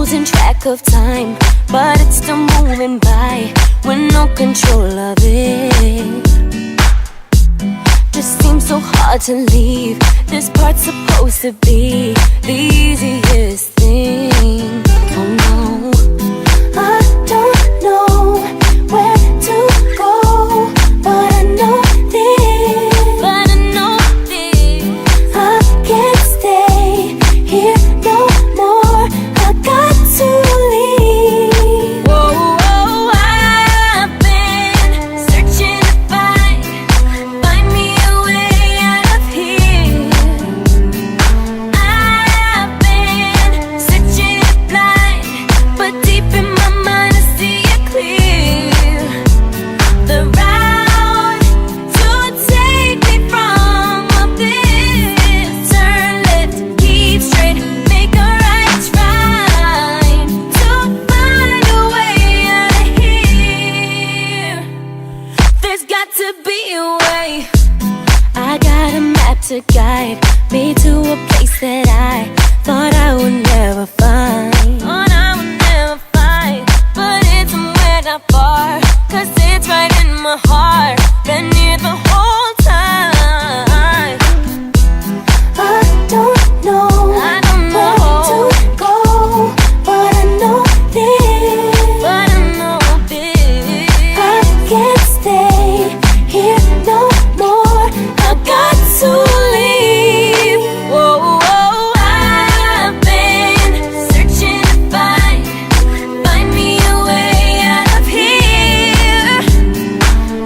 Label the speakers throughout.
Speaker 1: losing track of time, but it's still moving by with no control of it. Just seems so hard to leave. This part's supposed to be the easiest thing. Oh no, I don't know where to go, but I know this. I can't stay here no more. I got to leave. Whoa, I've been searching to find me a way out of here. I've been searching blind, but deep in my mind I see it clear. The route to take me from up this turn, left, keep straight, make a right, trying to find a way out of here. There's got to be a way. I got a map to guide me to a place that I thought I would never find. But it's somewhere not far, 'cause it's right in my heart. Been near the whole time. I don't know where to go, but I know this. I can't stay here no more. I got to leave. Whoa, I've been searching to find me a way out of here.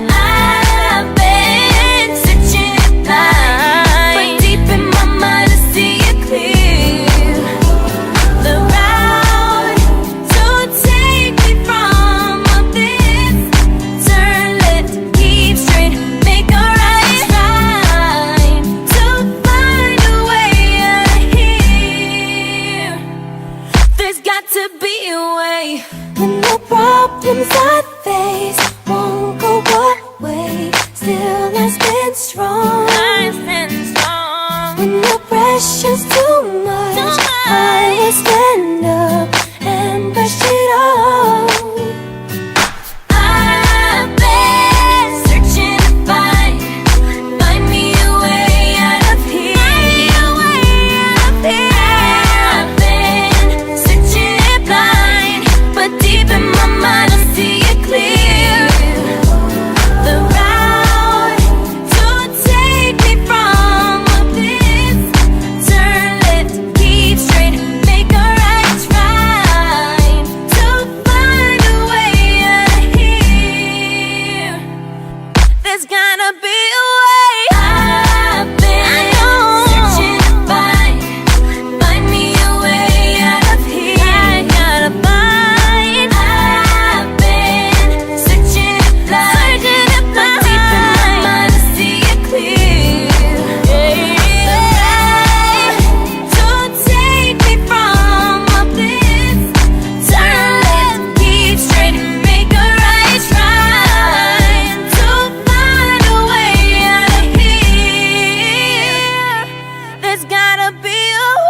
Speaker 1: I've been searching blind, but deep in my mind I see it clear. The route to take me from up this turn, left, keep straight, make a right, trying to find a way out of here. There's got to be a way. When the problems I face won't go away, still I stand strong. When the pressure's too much, I will stand up and brush it off. I've been searching to find me a way out of here. I've been searching blind, but deep in my mind I see it clear. The route to take me from up this turn, left, keep straight, make a right, trying to find a way out of here. There's gotta be a way. I've been searching to find me a way out of here. I gotta find. I've been searching blind, but deep in my mind I see it clear. The route to take me from up this turn, left, keep straight, make a right, trying to find a way out of here. There's gotta be a way.